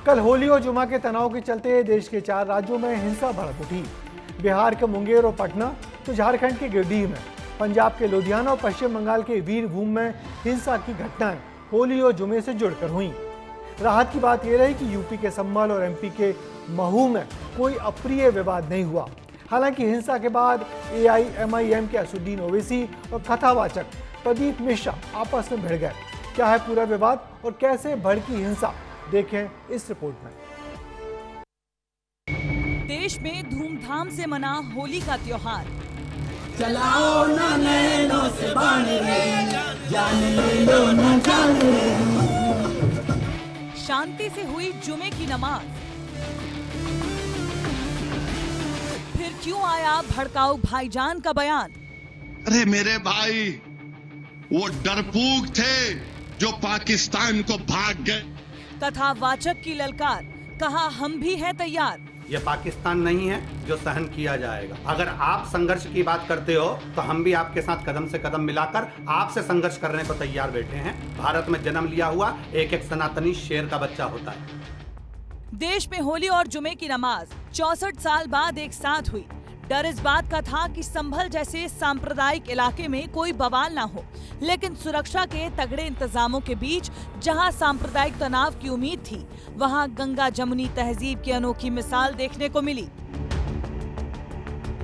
कल होली और जुमा के तनाव के चलते देश के 4 राज्यों में हिंसा भड़क उठी। बिहार के मुंगेर और पटना, तो झारखंड के गिरिडीह में, पंजाब के लुधियाना और पश्चिम बंगाल के वीरभूम में हिंसा की घटनाएं होली और जुमे से जुड़कर हुई। राहत की बात यह रही कि यूपी के संभल और एमपी के महू में कोई अप्रिय विवाद नहीं हुआ। हालांकि हिंसा के बाद एआईएमआईएम के असुद्दीन ओवैसी और कथावाचक प्रदीप मिश्रा आपस में भिड़ गए। क्या है पूरा विवाद और कैसे भड़की हिंसा, देखें इस रिपोर्ट में। देश में धूमधाम से मना होली का त्योहार। चलाओ ना नैनों से बाण रे, जान ले लो ना जान रे। शांति से हुई जुमे की नमाज। फिर क्यों आया भड़काऊ भाईजान का बयान? अरे मेरे भाई, वो डरपोक थे जो पाकिस्तान को भाग गए। कथावाचक की ललकार, कहा हम भी हैं तैयार। ये पाकिस्तान नहीं है जो सहन किया जाएगा। अगर आप संघर्ष की बात करते हो तो हम भी आपके साथ कदम से कदम मिलाकर आपसे संघर्ष करने को तैयार बैठे हैं। भारत में जन्म लिया हुआ एक एक सनातनी शेर का बच्चा होता है। देश में होली और जुमे की नमाज 64 साल बाद एक साथ हुई। डर इस बात का था कि संभल जैसे सांप्रदायिक इलाके में कोई बवाल ना हो, लेकिन सुरक्षा के तगड़े इंतजामों के बीच जहां सांप्रदायिक तनाव की उम्मीद थी, वहां गंगा जमुनी तहजीब की अनोखी मिसाल देखने को मिली।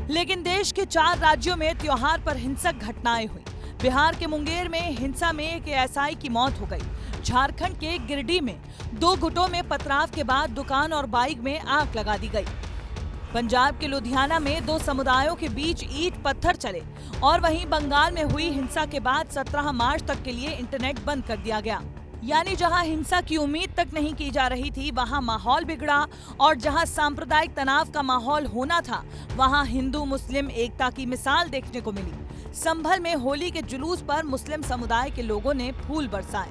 लेकिन देश के 4 राज्यों में त्योहार पर हिंसक घटनाएं हुई। बिहार के मुंगेर में हिंसा में एक एएसआई की मौत हो गई। झारखंड के गिरिडीह में 2 गुटों में पथराव के बाद दुकान और बाइक में आग लगा दी गई। पंजाब के लुधियाना में 2 समुदायों के बीच ईंट पत्थर चले और वहीं बंगाल में हुई हिंसा के बाद 17 मार्च तक के लिए इंटरनेट बंद कर दिया गया। यानी जहां हिंसा की उम्मीद तक नहीं की जा रही थी, वहां माहौल बिगड़ा, और जहां सांप्रदायिक तनाव का माहौल होना था, वहां हिंदू मुस्लिम एकता की मिसाल देखने को मिली। संभल में होली के जुलूस पर मुस्लिम समुदाय के लोगों ने फूल बरसाए,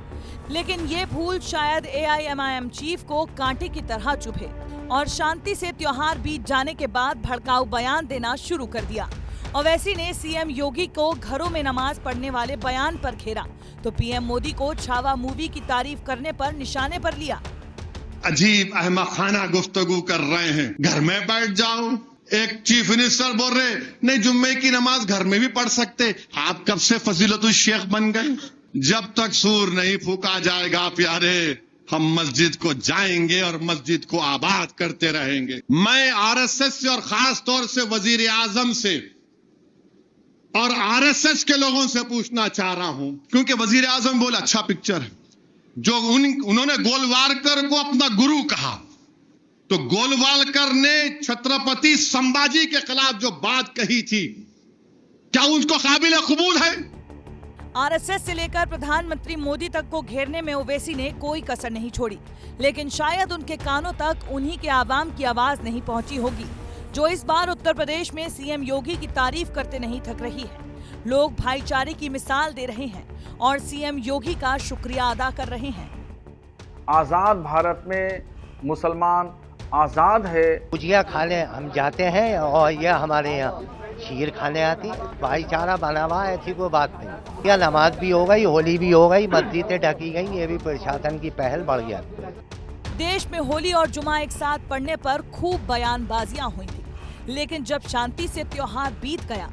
लेकिन ये फूल शायद एआईएमआईएम चीफ को कांटे की तरह चुभे और शांति से त्योहार बीत जाने के बाद भड़काऊ बयान देना शुरू कर दिया। ओवैसी ने सीएम योगी को घरों में नमाज पढ़ने वाले बयान पर घेरा, तो पीएम मोदी को छावा मूवी की तारीफ करने पर निशाने पर लिया। अजीब अहमखाना गुफ्तगू कर रहे हैं, घर में बैठ जाओ। एक चीफ मिनिस्टर बोल रहे नहीं, जुम्मे की नमाज घर में भी पढ़ सकते। आप कब से फजीलतुल शेख बन गए? जब तक सूर नहीं फूका जाएगा प्यारे, हम मस्जिद को जाएंगे और मस्जिद को आबाद करते रहेंगे। मैं आरएसएस से और खास तौर से वजीर आजम से और आरएसएस के लोगों से पूछना चाह रहा हूं, क्योंकि वजीर आजम बोला अच्छा पिक्चर है, जो उन्होंने गोलवालकर को अपना गुरु कहा, तो गोलवालकर ने छत्रपति संभाजी के खिलाफ जो बात कही थी, क्या उनको काबिल कबूल है? आरएसएस से लेकर प्रधानमंत्री मोदी तक को घेरने में ओवैसी ने कोई कसर नहीं छोड़ी, लेकिन शायद उनके कानों तक उन्हीं के आवाम की आवाज नहीं पहुंची होगी, जो इस बार उत्तर प्रदेश में सीएम योगी की तारीफ करते नहीं थक रही है। लोग भाईचारे की मिसाल दे रहे हैं और सीएम योगी का शुक्रिया अदा कर रहे हैं। आजाद भारत में मुसलमान आजाद है। गुजिया खाने हम जाते हैं और यह हमारे यहाँ खीर खाने आती, भाईचारा बना हुआ, ऐसी कोई बात नहीं। यह नमाज भी हो गई, होली भी हो गई, मस्जिदें ढकी गई, ये भी प्रशासन की पहल बढ़ गया। देश में होली और जुमा एक साथ पड़ने पर खूब बयानबाजियां हुई थी, लेकिन जब शांति से त्योहार बीत गया,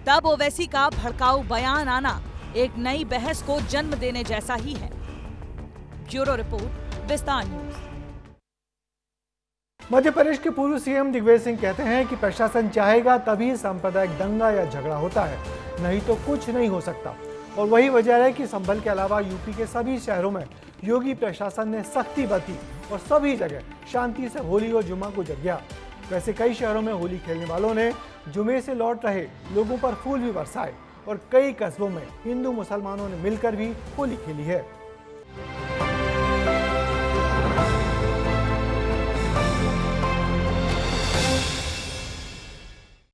तब ओवैसी का भड़काऊ बयान आना एक नई बहस को जन्म देने जैसा ही है। ब्यूरो रिपोर्ट, विस्तार न्यूज। मध्य प्रदेश के पूर्व सीएम दिग्विजय सिंह कहते हैं कि प्रशासन चाहेगा तभी सांप्रदायिक दंगा या झगड़ा होता है, नहीं तो कुछ नहीं हो सकता। और वही वजह है कि संभल के अलावा यूपी के सभी शहरों में योगी प्रशासन ने सख्ती बरती और सभी जगह शांति से होली और जुमा गुजर गया। वैसे कई शहरों में होली खेलने वालों ने जुमे से लौट रहे लोगों पर फूल भी बरसाए और कई कस्बों में हिंदू मुसलमानों ने मिलकर भी होली खेली है।